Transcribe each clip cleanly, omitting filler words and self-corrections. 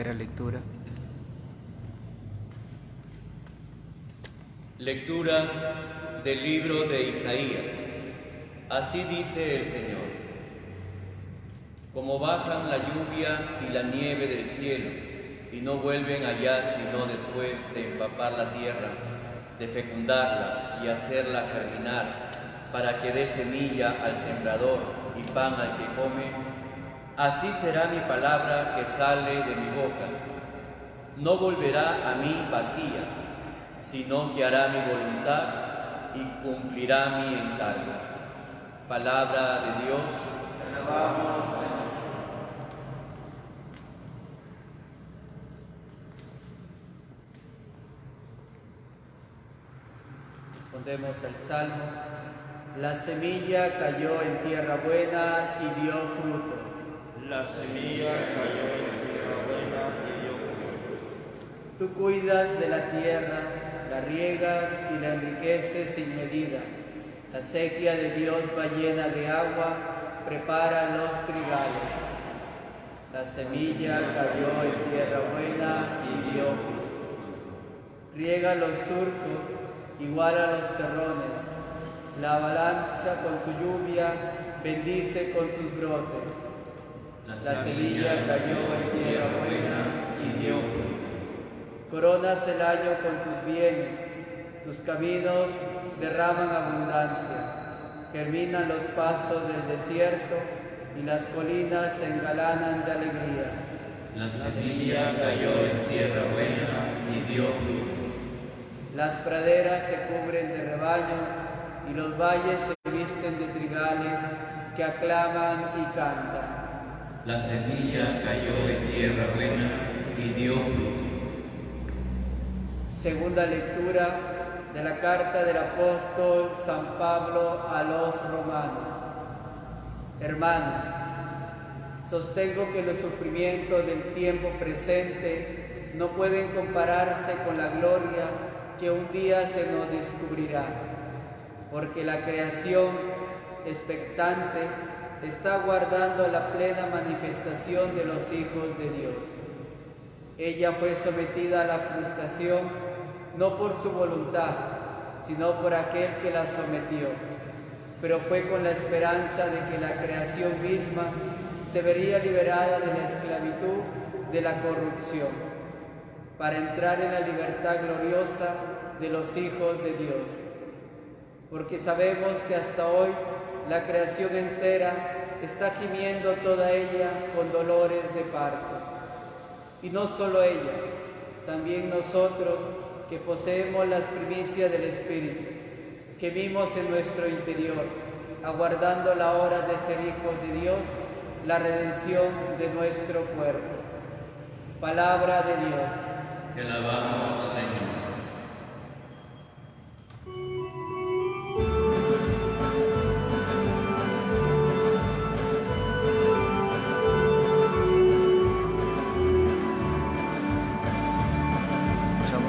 Lectura. Lectura del libro de Isaías. Así dice el Señor: como bajan la lluvia y la nieve del cielo, y no vuelven allá sino después de empapar la tierra, de fecundarla y hacerla germinar, para que dé semilla al sembrador y pan al que come, así será mi palabra que sale de mi boca. No volverá a mí vacía, sino que hará mi voluntad y cumplirá mi encargo. Palabra de Dios. Te alabamos, Señor. Respondemos al Salmo. La semilla cayó en tierra buena y dio fruto. La semilla cayó en tierra buena y dio fruto. Tú cuidas de la tierra, la riegas y la enriqueces sin medida. La sequía de Dios va llena de agua, prepara los trigales. La semilla cayó en tierra buena y dio fruto. Riega los surcos, iguala los terrones. La avalancha con tu lluvia, bendice con tus brotes. La semilla cayó en tierra buena y dio fruto. Coronas el año con tus bienes, tus caminos derraman abundancia. Germinan los pastos del desierto y las colinas se engalanan de alegría. La semilla cayó en tierra buena y dio fruto. Las praderas se cubren de rebaños y los valles se visten de trigales que aclaman y cantan. La semilla cayó en tierra buena y dio fruto. Segunda lectura de la carta del apóstol San Pablo a los romanos. Hermanos, sostengo que los sufrimientos del tiempo presente no pueden compararse con la gloria que un día se nos descubrirá, porque la creación expectante está aguardando la plena manifestación de los hijos de Dios. Ella fue sometida a la frustración no por su voluntad, sino por aquel que la sometió, pero fue con la esperanza de que la creación misma se vería liberada de la esclavitud de la corrupción, para entrar en la libertad gloriosa de los hijos de Dios. Porque sabemos que hasta hoy la creación entera está gimiendo toda ella con dolores de parto. Y no solo ella, también nosotros que poseemos las primicias del Espíritu, que vimos en nuestro interior, aguardando la hora de ser hijos de Dios, la redención de nuestro cuerpo. Palabra de Dios. Te alabamos, Señor.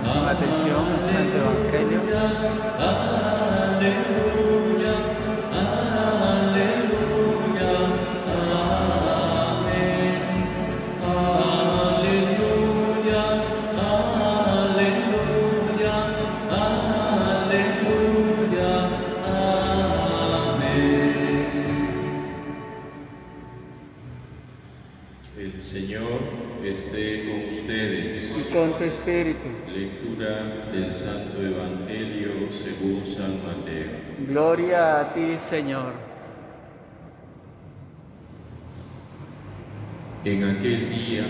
Con atención al Santo Evangelio. Aleluya, aleluya, amén. Aleluya, aleluya, aleluya, amén. El Señor esté con ustedes. Y con tu espíritu. Lectura del Santo Evangelio según San Mateo. Gloria a ti, Señor. En aquel día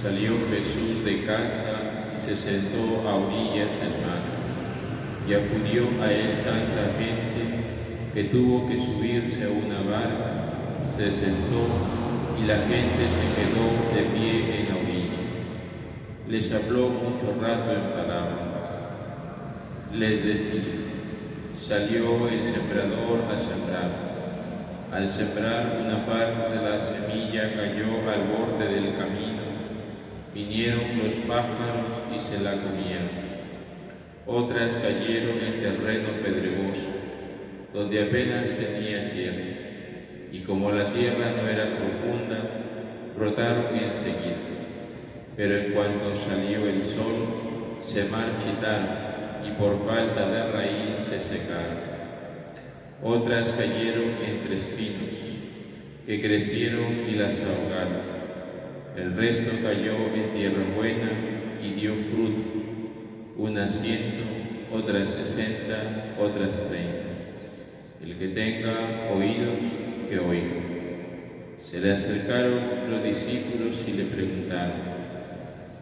salió Jesús de casa y se sentó a orillas del mar. Y acudió a él tanta gente que tuvo que subirse a una barca, se sentó y la gente se quedó de pie en la orilla. Les habló mucho rato en parábolas. Les decía: salió el sembrador a sembrar. Al sembrar, una parte de la semilla cayó al borde del camino. Vinieron los pájaros y se la comieron. Otras cayeron en terreno pedregoso, donde apenas tenía tierra. Y como la tierra no era profunda, brotaron enseguida. pero en cuanto salió el sol, se marchitaron y por falta de raíz se secaron. Otras cayeron entre espinos, que crecieron y las ahogaron. El resto cayó en tierra buena y dio fruto, unas 100, otras 60, otras 30. El que tenga oídos, que oiga. Se le acercaron los discípulos y le preguntaron: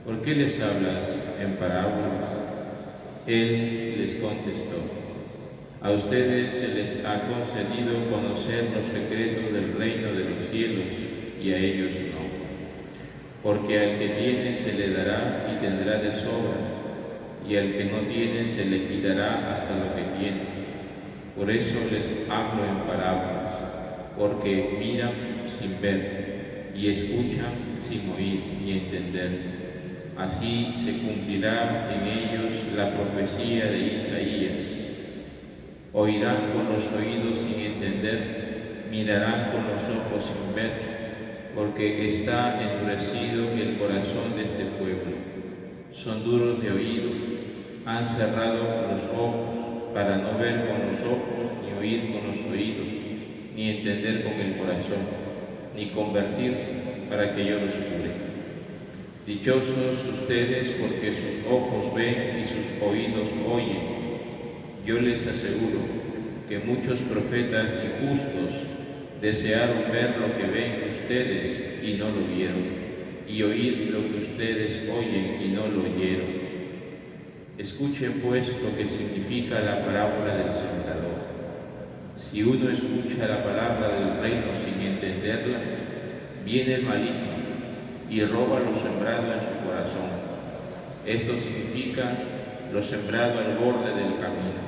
¿por qué les hablas en parábolas? Él les contestó: a ustedes se les ha concedido conocer los secretos del reino de los cielos, y a ellos no. Porque al que tiene se le dará y tendrá de sobra, y al que no tiene se le quitará hasta lo que tiene. Por eso les hablo en parábolas, porque miran sin ver, y escuchan sin oír ni entender. Así se cumplirá en ellos la profecía de Isaías. Oirán con los oídos sin entender, mirarán con los ojos sin ver, porque está endurecido el corazón de este pueblo. Son duros de oído, han cerrado los ojos para no ver con los ojos, ni oír con los oídos, ni entender con el corazón, ni convertirse para que yo los cure. Dichosos ustedes porque sus ojos ven y sus oídos oyen. Yo les aseguro que muchos profetas y justos desearon ver lo que ven ustedes y no lo vieron, y oír lo que ustedes oyen y no lo oyeron. Escuchen pues lo que significa la parábola del sembrador. Si uno escucha la palabra del reino sin entenderla, viene el maligno y roba lo sembrado en su corazón. Esto significa lo sembrado al borde del camino.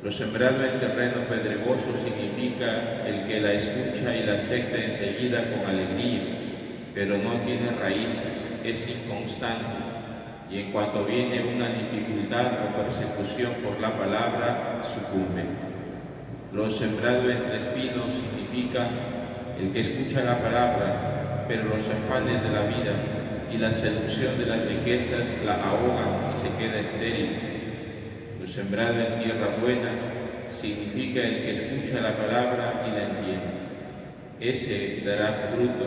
Lo sembrado en terreno pedregoso significa el que la escucha y la acepta enseguida con alegría, pero no tiene raíces, es inconstante, y en cuanto viene una dificultad o persecución por la palabra, sucumbe. Lo sembrado entre espinos significa el que escucha la palabra, pero los afanes de la vida y la seducción de las riquezas la ahogan y se queda estéril. Lo sembrado en tierra buena significa el que escucha la palabra y la entiende. Ese dará fruto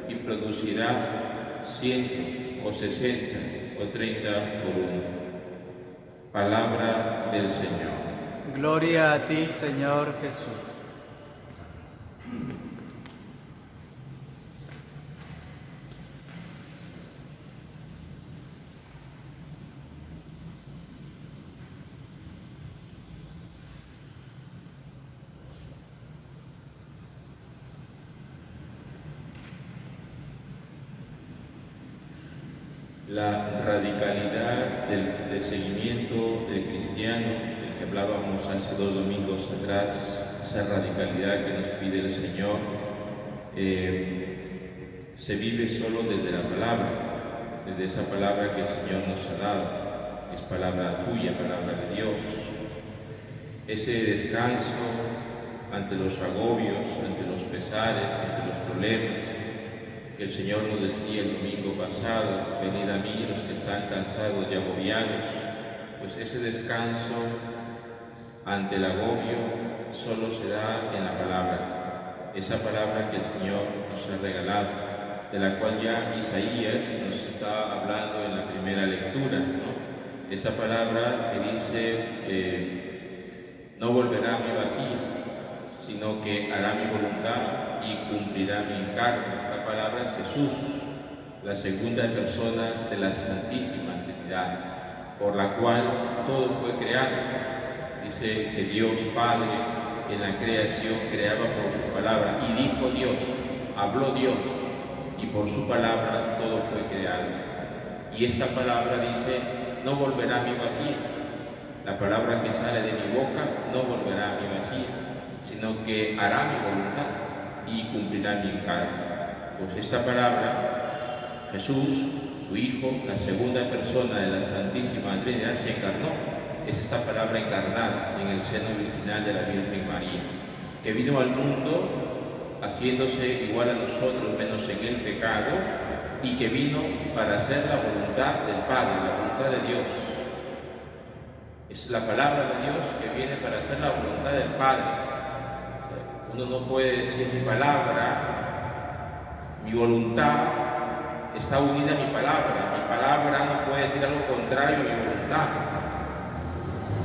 y producirá 100 o 60 o 30 por uno. Palabra del Señor. Gloria a ti, Señor Jesús. La radicalidad del seguimiento del cristiano, del que hablábamos hace 2 domingos atrás, esa radicalidad que nos pide el Señor, se vive solo desde la palabra, desde esa palabra que el Señor nos ha dado. Es palabra tuya, palabra de Dios. Ese descanso ante los agobios, ante los pesares, ante los problemas, que el Señor nos decía el domingo pasado: venid a mí los que están cansados y agobiados. Pues ese descanso ante el agobio solo se da en la palabra, esa palabra que el Señor nos ha regalado, de la cual ya Isaías nos está hablando en la primera lectura, ¿no? Esa palabra que dice: no volverá a mí vacía, sino que hará mi voluntad y cumplirá mi encargo. Esta palabra es Jesús, la segunda persona de la Santísima Trinidad, por la cual todo fue creado. Dice que Dios Padre en la creación creaba por su palabra, y dijo Dios, habló Dios, y por su palabra todo fue creado. Y esta palabra dice: no volverá a mí vacía. La palabra que sale de mi boca no volverá a mí vacía, sino que hará mi voluntad y cumplirá mi encargo. Pues esta palabra, Jesús, su Hijo, la segunda persona de la Santísima Trinidad, se encarnó. Es esta palabra encarnada en el seno virginal de la Virgen María, que vino al mundo haciéndose igual a nosotros, menos en el pecado, y que vino para hacer la voluntad del Padre, la voluntad de Dios. Es la palabra de Dios que viene para hacer la voluntad del Padre. Uno no puede decir mi palabra, mi voluntad está unida a mi palabra no puede decir algo contrario a mi voluntad.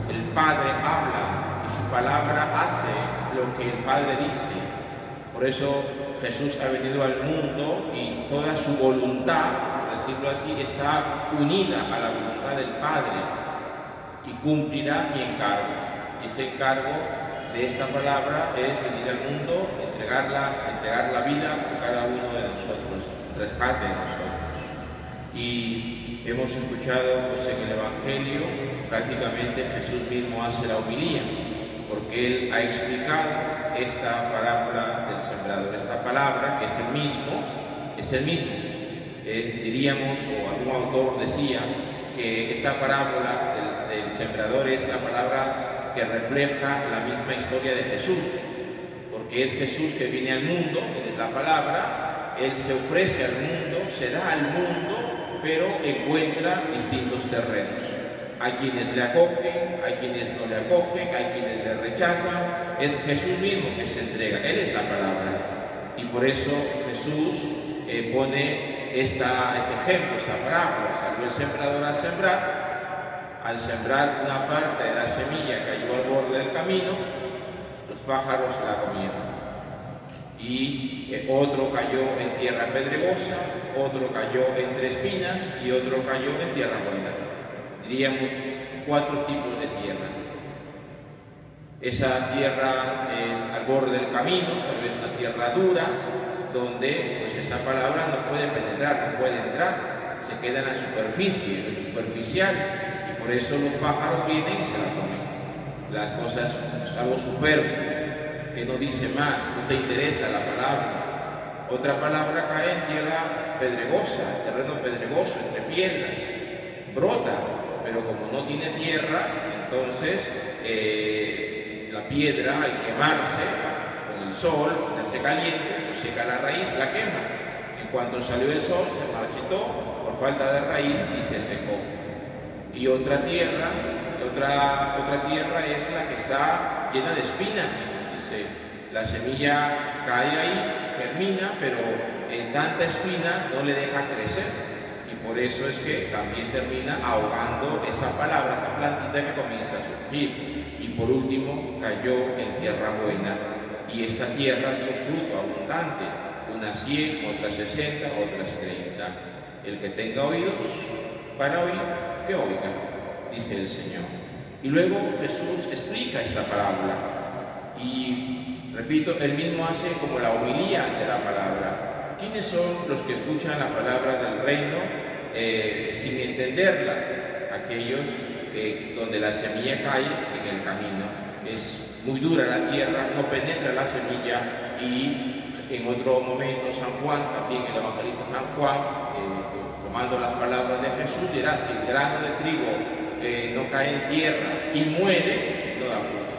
El Padre habla y su palabra hace lo que el Padre dice. Por eso Jesús ha venido al mundo y toda su voluntad, por decirlo así, está unida a la voluntad del Padre y cumplirá mi encargo. Y ese encargo de esta palabra es venir al mundo, entregar la vida por cada uno de nosotros, rescate de nosotros. Y hemos escuchado pues, en el Evangelio, prácticamente Jesús mismo hace la homilía, porque Él ha explicado esta parábola del sembrador, esta palabra que es el mismo. Diríamos, o algún autor decía, que esta parábola del sembrador es la palabra que refleja la misma historia de Jesús, porque es Jesús que viene al mundo, Él es la palabra, Él se ofrece al mundo, se da al mundo, pero encuentra distintos terrenos. Hay quienes le acogen, hay quienes no le acogen, hay quienes le rechazan. Es Jesús mismo que se entrega, Él es la palabra. Y por eso Jesús pone este ejemplo, esta parábola. Salió el sembrador a sembrar. Al sembrar una parte de la semilla cayó al borde del camino, los pájaros la comieron. Y otro cayó en tierra pedregosa, otro cayó entre espinas y otro cayó en tierra buena. Diríamos 4 tipos de tierra. Esa tierra al borde del camino, tal vez una tierra dura, donde pues esa palabra no puede penetrar, no puede entrar, se queda en la superficie, en lo superficial, y por eso los pájaros vienen y se la comen. Las cosas, algo superfluo, que no dice más, no te interesa la palabra. Otra palabra cae en tierra pedregosa, terreno pedregoso, entre piedras, brota, pero como no tiene tierra, entonces la piedra al quemarse con el sol, ponerse caliente, pues seca la raíz, la quema. En cuanto salió el sol, se marchitó por falta de raíz y se secó. Y otra tierra es la que está llena de espinas. Dice, la semilla cae ahí, germina, pero tanta espina no le deja crecer. Y por eso es que también termina ahogando esa palabra, esa plantita que comienza a surgir. Y por último cayó en tierra buena, y esta tierra dio fruto abundante, unas 100, otras 60, otras 30. El que tenga oídos para oír, que oiga, dice el Señor. Y luego Jesús explica esta parábola, y repito, él mismo hace como la homilía ante la palabra. ¿Quiénes son los que escuchan la palabra del reino sin entenderla? Aquellos donde la semilla cae en el camino. Es muy dura la tierra, no penetra la semilla, y en otro momento San Juan, también el evangelista San Juan, tomando las palabras de Jesús, dirá: si el grano de trigo no cae en tierra y muere, no da fruto.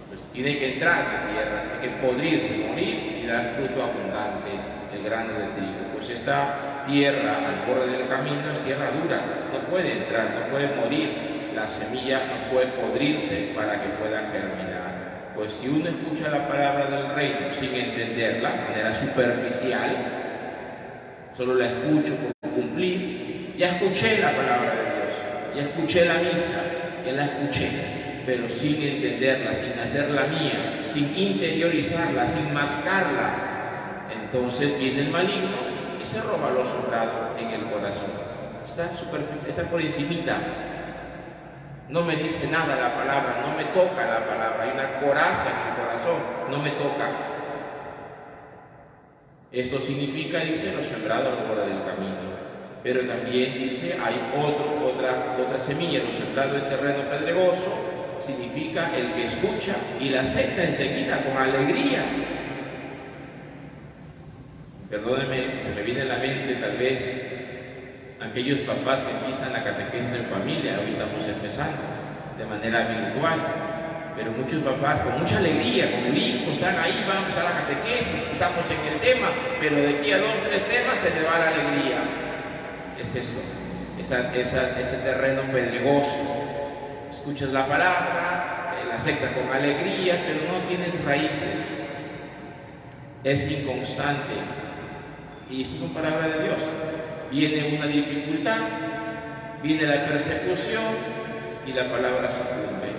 Pues tiene que entrar en tierra, tiene que podrirse, morir y dar fruto abundante el grano de trigo. Pues esta tierra al borde del camino es tierra dura, no puede entrar, no puede morir. La semilla no puede podrirse para que pueda germinar. Pues si uno escucha la palabra del reino sin entenderla de manera superficial, solo la escucho por cumplir, ya escuché la palabra de Dios, ya escuché la misa, ya la escuché, pero sin entenderla, sin hacerla mía, sin interiorizarla, sin mascarla, entonces viene el maligno y se roba lo sobrado en el corazón. Está por encimita. No me dice nada la palabra, no me toca la palabra, hay una coraza en el corazón, no me toca. Esto significa, dice, lo sembrado al borde del camino. Pero también dice, hay otra semilla, lo sembrado en terreno pedregoso, significa el que escucha y la acepta enseguida con alegría. Perdónenme, se me viene a la mente tal vez aquellos papás que empiezan la catequesis en familia. Hoy estamos empezando de manera virtual, Pero muchos papás con mucha alegría, con el hijo, están ahí, vamos a la catequesis, estamos en el tema, pero de aquí a 2 o 3 temas se te va la alegría. Es esto, ese terreno pedregoso. Escuchas la palabra, la aceptas con alegría, pero no tienes raíces. Es inconstante. Y esto son palabras de Dios. Viene una dificultad, viene la persecución y la palabra sucumbe.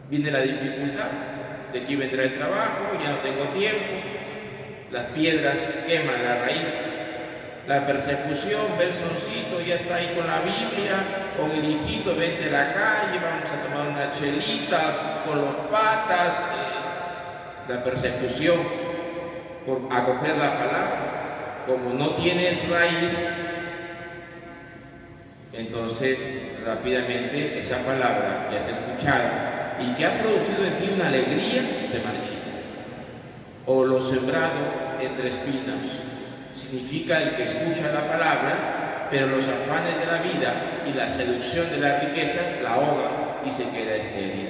Viene la dificultad, de aquí vendrá el trabajo, ya no tengo tiempo, las piedras queman la raíz, la persecución, ve el soncito, ya está ahí con la Biblia, con el hijito, vente a la calle, vamos a tomar unas chelitas con los patas, la persecución por acoger la palabra, como no tienes raíz, entonces rápidamente esa palabra que has escuchado y que ha producido en ti una alegría, se marchita. O lo sembrado entre espinas, significa el que escucha la palabra, pero los afanes de la vida y la seducción de la riqueza la ahoga y se queda estéril.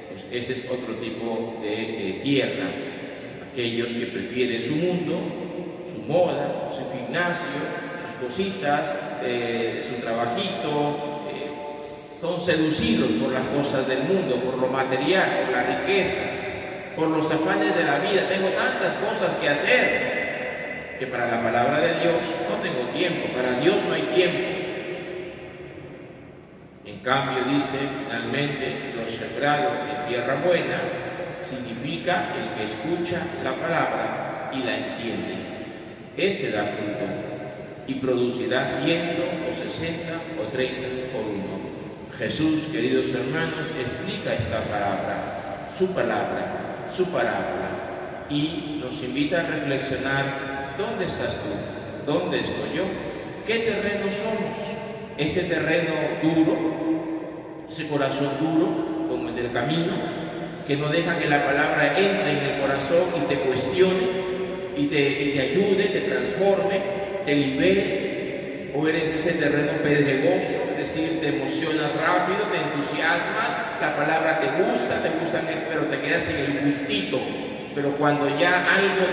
Pues ese es otro tipo de tierra. Aquellos que prefieren su mundo, su moda, su gimnasio, sus cositas, su trabajito, son seducidos por las cosas del mundo, por lo material, por las riquezas, por los afanes de la vida. Tengo tantas cosas que hacer que para la palabra de Dios no tengo tiempo, para Dios no hay tiempo. En cambio, dice finalmente, lo sembrado en tierra buena significa el que escucha la palabra y la entiende. Ese da fruto y producirá 100 o 60 o 30 por uno. Jesús, queridos hermanos, explica esta palabra, su parábola, y nos invita a reflexionar: ¿dónde estás tú? ¿Dónde estoy yo? ¿Qué terreno somos? Ese terreno duro, ese corazón duro, como el del camino, que no deja que la palabra entre en el corazón y te cuestione, y te ayude, te transforme, te libere. O eres ese terreno pedregoso, es decir, te emocionas rápido, te entusiasmas, la palabra te gusta, pero te quedas en el gustito. Pero cuando ya algo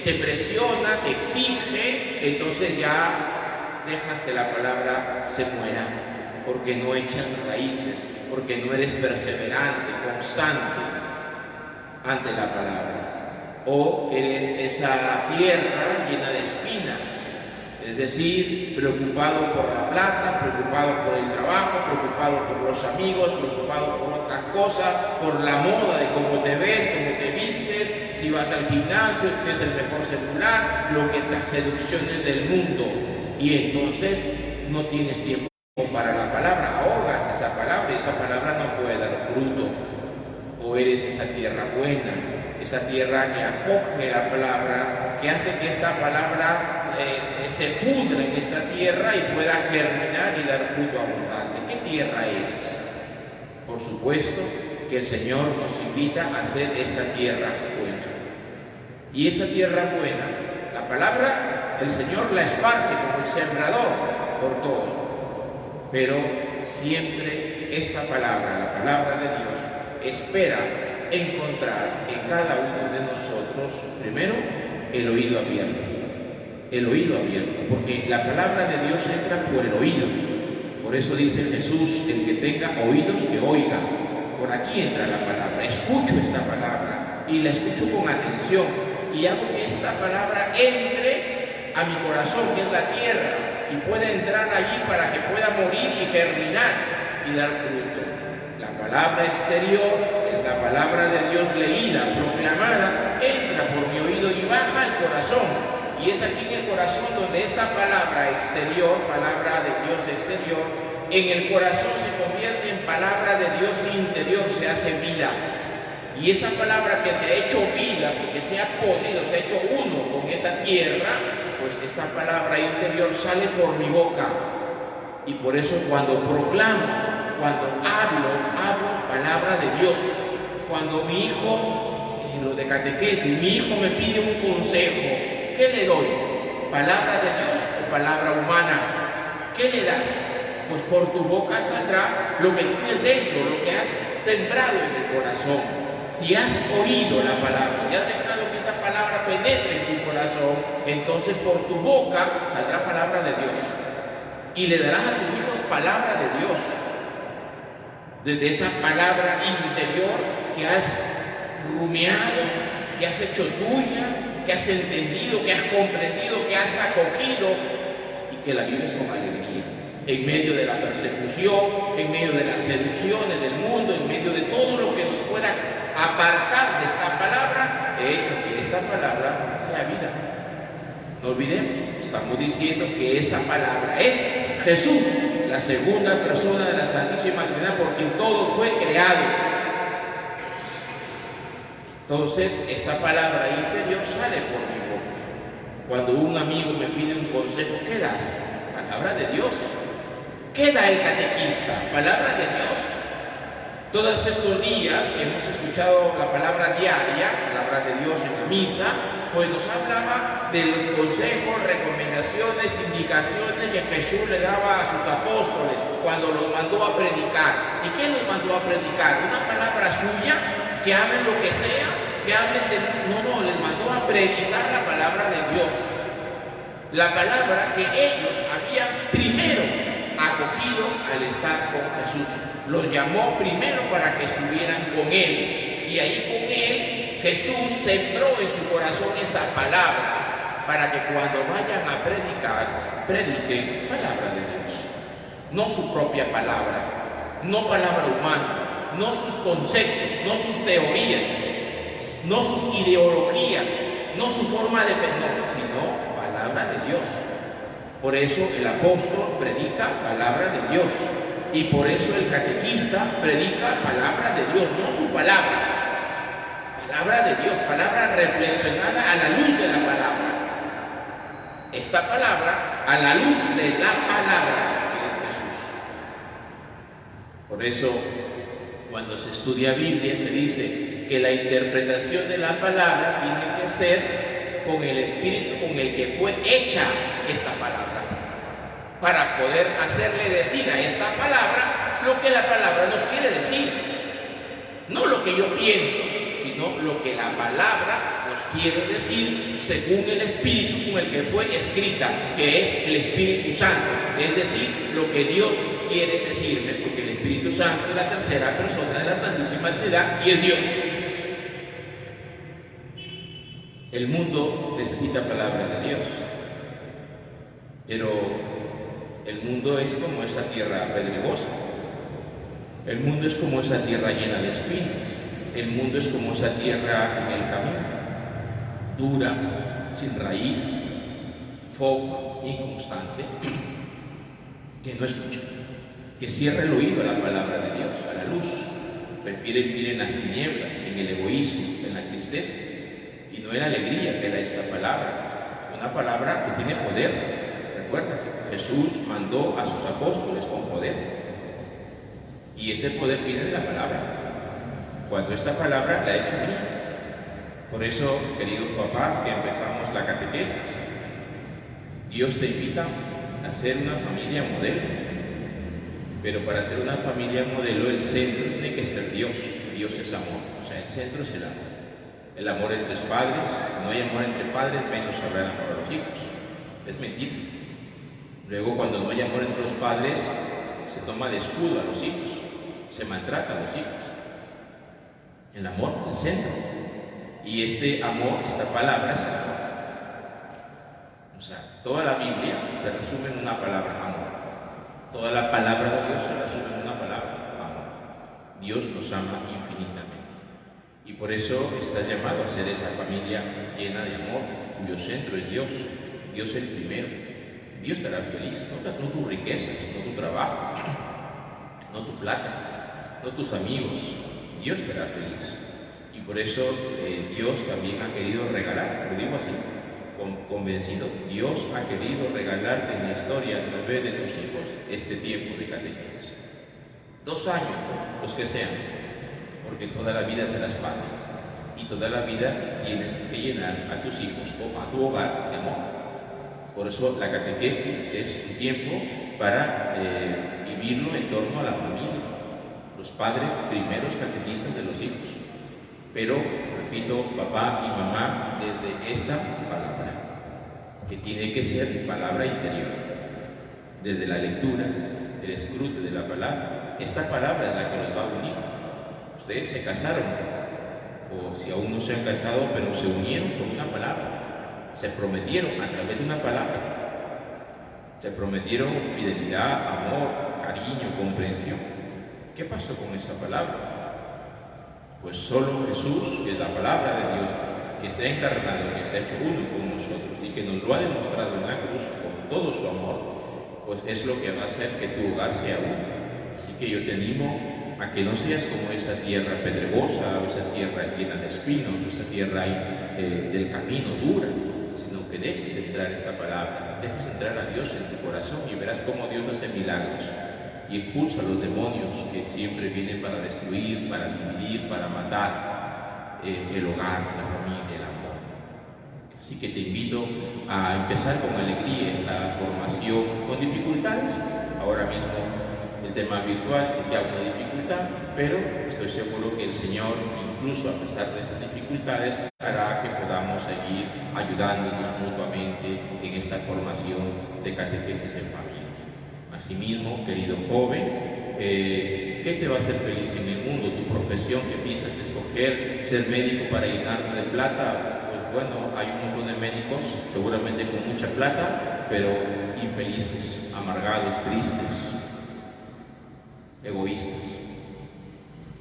te presiona, te exige, entonces ya dejas que la palabra se muera, porque no echas raíces, porque no eres perseverante, constante ante la palabra. O eres esa tierra llena de espinas, es decir, preocupado por la plata, preocupado por el trabajo, preocupado por los amigos, preocupado por otras cosas, por la moda de cómo te ves, cómo te vistes, si vas al gimnasio, tienes el mejor celular, lo que es las seducciones del mundo. Y entonces no tienes tiempo para la palabra, ahogas esa palabra no puede dar fruto. O eres esa tierra buena, esa tierra que acoge la palabra, que hace que esta palabra se pudre en esta tierra y pueda germinar y dar fruto abundante. ¿Qué tierra eres? Por supuesto que el Señor nos invita a hacer esta tierra buena. Y esa tierra buena, la palabra, el Señor la esparce como el sembrador por todo. Pero siempre esta palabra, la palabra de Dios, espera encontrar en cada uno de nosotros, primero, el oído abierto. El oído abierto, porque la palabra de Dios entra por el oído. Por eso dice Jesús: el que tenga oídos, que oiga. Por aquí entra la palabra. Escucho esta palabra y la escucho con atención y hago que esta palabra entre a mi corazón, que es la tierra, y pueda entrar allí para que pueda morir y germinar y dar fruto. La palabra exterior, que es la palabra de Dios leída, proclamada, entra por mi oído y baja al corazón. Y es aquí en el corazón donde esta palabra exterior, palabra de Dios exterior, en el corazón se convierte en palabra de Dios interior, se hace vida. Y esa palabra que se ha hecho vida, porque se ha podrido, se ha hecho uno con esta tierra, pues esta palabra interior sale por mi boca. Y por eso cuando proclamo, cuando hablo palabra de Dios. Cuando mi hijo, lo de catequesis, mi hijo me pide un consejo, ¿qué le doy? ¿Palabra de Dios o palabra humana? ¿Qué le das? Pues por tu boca saldrá lo que tienes dentro, lo que has sembrado en el corazón, si has oído la palabra y has dejado que esa palabra penetre en tu corazón, entonces por tu boca saldrá palabra de Dios. Y le darás a tus hijos palabra de Dios. Desde esa palabra interior que has rumiado, que has hecho tuya, que has entendido, que has comprendido, que has acogido y que la vives con alegría. En medio de la persecución, en medio de las seducciones del mundo, en medio de todo lo que nos pueda apartar de esta palabra, he hecho que esta palabra sea vida. No olvidemos, estamos diciendo que esa palabra es Jesús, la segunda persona de la Santísima Trinidad, por quien todo fue creado. Entonces, esta palabra interior sale por mi boca. Cuando un amigo me pide un consejo, ¿qué das? Palabra de Dios. ¿Qué da el catequista? Palabra de Dios. Todos estos días hemos escuchado la palabra diaria, palabra de Dios en la misa, pues nos hablaba de los consejos, recomendaciones, indicaciones que Jesús le daba a sus apóstoles cuando los mandó a predicar. ¿Y qué los mandó a predicar? ¿Una palabra suya? ¿Que hablen lo que sea? ¿Que hablen de...? No, les mandó a predicar la palabra de Dios. La palabra que ellos habían primero acogido al estar con Jesús. Los llamó primero para que estuvieran con Él. Y ahí con Él, Jesús sembró en su corazón esa palabra para que cuando vayan a predicar, prediquen palabra de Dios. No su propia palabra, no palabra humana, no sus conceptos, no sus teorías, no sus ideologías, no su forma de pensar, sino palabra de Dios. Por eso el apóstol predica palabra de Dios y por eso el catequista predica palabra de Dios, no su palabra, palabra de Dios, palabra reflexionada a la luz de la palabra. Esta palabra a la luz de la palabra que es Jesús. Por eso cuando se estudia Biblia se dice que la interpretación de la palabra tiene que ser con el espíritu con el que fue hecha esta palabra, para poder hacerle decir a esta palabra lo que la palabra nos quiere decir, no lo que yo pienso, sino lo que la palabra nos quiere decir según el espíritu con el que fue escrita, que es el Espíritu Santo, es decir, lo que Dios quiere decirme, porque el Espíritu Santo es la tercera persona de la Santísima Trinidad y es Dios. El mundo necesita palabra de Dios, pero el mundo es como esa tierra pedregosa, el mundo es como esa tierra llena de espinas, el mundo es como esa tierra en el camino, dura, sin raíz, fofa, inconstante, que no escucha, que cierra el oído a la palabra de Dios, a la luz, prefiere vivir en las tinieblas, en el egoísmo, en la tristeza, y no en la alegría que da esta palabra, una palabra que tiene poder. Recuerda que Jesús mandó a sus apóstoles con poder, y ese poder viene de la palabra, cuando esta palabra la ha hecho mía. Por eso, queridos papás, que empezamos la catequesis, Dios te invita a ser una familia modelo, pero para ser una familia modelo el centro tiene que ser Dios. Dios es amor, o sea, el centro es el amor. El amor entre los padres, no hay amor entre padres, menos habrá el amor a los hijos. Es mentira. Luego, cuando no hay amor entre los padres, se toma de escudo a los hijos, se maltrata a los hijos. El amor, el centro. Y este amor, esta palabra es el amor. O sea, toda la Biblia se resume en una palabra, amor. Toda la palabra de Dios se resume en una palabra, amor. Dios nos ama infinitamente. Y por eso estás llamado a ser esa familia llena de amor, cuyo centro es Dios. Dios es el primero. Dios te hará feliz, no tus riquezas, no tu trabajo, no tu plata, no tus amigos. Dios te hará feliz. Y por eso Dios también ha querido regalar, lo digo así, convencido, Dios ha querido regalarte en la historia de los bebés de tus hijos este tiempo de catequesis. 2 años, los que sean, porque toda la vida se las paga y toda la vida tienes que llenar a tus hijos o a tu hogar de amor. Por eso la catequesis es un tiempo para vivirlo en torno a la familia. los padres primeros catequistas de los hijos. Pero, repito, papá y mamá, desde esta palabra, que tiene que ser palabra interior, desde la lectura, el escrute de la palabra, esta palabra es la que los va a unir. Ustedes se casaron, o si aún no se han casado, pero se unieron con una palabra, se prometieron a través de una palabra, se prometieron fidelidad, amor, cariño, comprensión. ¿Qué pasó con esa palabra? Pues solo Jesús, que es la palabra de Dios, que se ha encarnado, que se ha hecho uno con nosotros y que nos lo ha demostrado en la cruz con todo su amor, pues es lo que va a hacer que tu hogar sea uno. Así que yo te animo a que no seas como esa tierra pedregosa, o esa tierra llena de espinos, o esa tierra del camino dura, sino que dejes entrar esta palabra, dejes entrar a Dios en tu corazón y verás cómo Dios hace milagros y expulsa a los demonios que siempre vienen para destruir, para dividir, para matar el hogar, la familia, el amor. Así que te invito a empezar con alegría esta formación, con dificultades. Ahora mismo el tema virtual es ya una dificultad, pero estoy seguro que el Señor, incluso a pesar de esas dificultades, hará que podamos seguir ayudándonos mutuamente en esta formación de catequesis en familia. Asimismo, querido joven, ¿qué te va a hacer feliz en el mundo? ¿Tu profesión que piensas escoger? ¿Ser médico para llenarte de plata? Pues bueno, hay un montón de médicos, seguramente con mucha plata, pero infelices, amargados, tristes, egoístas,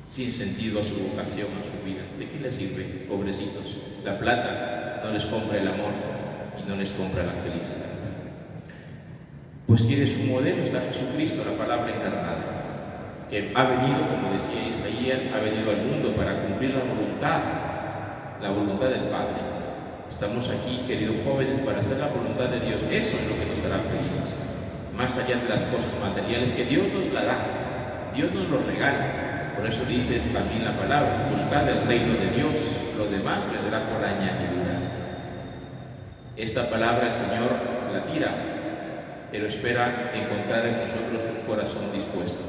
sin sentido a su vocación, a su vida. ¿De qué les sirve, pobrecitos? La plata no les compra el amor y no les compra la felicidad. Pues quieres un modelo, está Jesucristo, la palabra encarnada, que ha venido, como decía Isaías, ha venido al mundo para cumplir la voluntad del Padre. Estamos aquí, queridos jóvenes, para hacer la voluntad de Dios. Eso es lo que nos hará felices, más allá de las cosas materiales que Dios nos la da, Dios nos lo regala. Por eso dice también la palabra: buscad el reino de Dios, lo demás vendrá por añadidura. Esta palabra el Señor la tira, pero espera encontrar en nosotros un corazón dispuesto,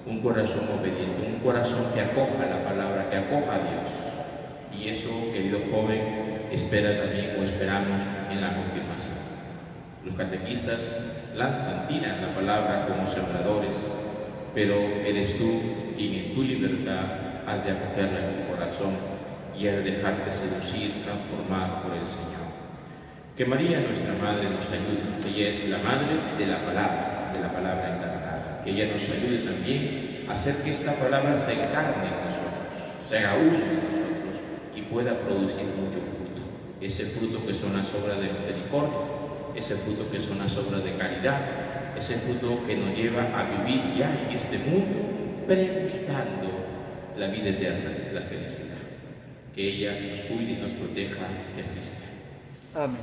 un corazón obediente, un corazón que acoja la palabra, que acoja a Dios. Y eso, querido joven, espera también o esperamos en la confirmación. Los catequistas tiran la palabra como sembradores, pero eres tú quien en tu libertad has de acogerla en tu corazón y has de dejarte seducir, transformar por el Señor. Que María, nuestra Madre, nos ayude. Ella es la Madre de la palabra encarnada. Que ella nos ayude también a hacer que esta palabra se encarne en nosotros, se haga uno en nosotros y pueda producir mucho fruto. Ese fruto que son las obras de misericordia, ese fruto que son las obras de caridad, ese fruto que nos lleva a vivir ya en este mundo, pregustando la vida eterna, la felicidad. Que ella nos cuide y nos proteja, que así sea. Amén.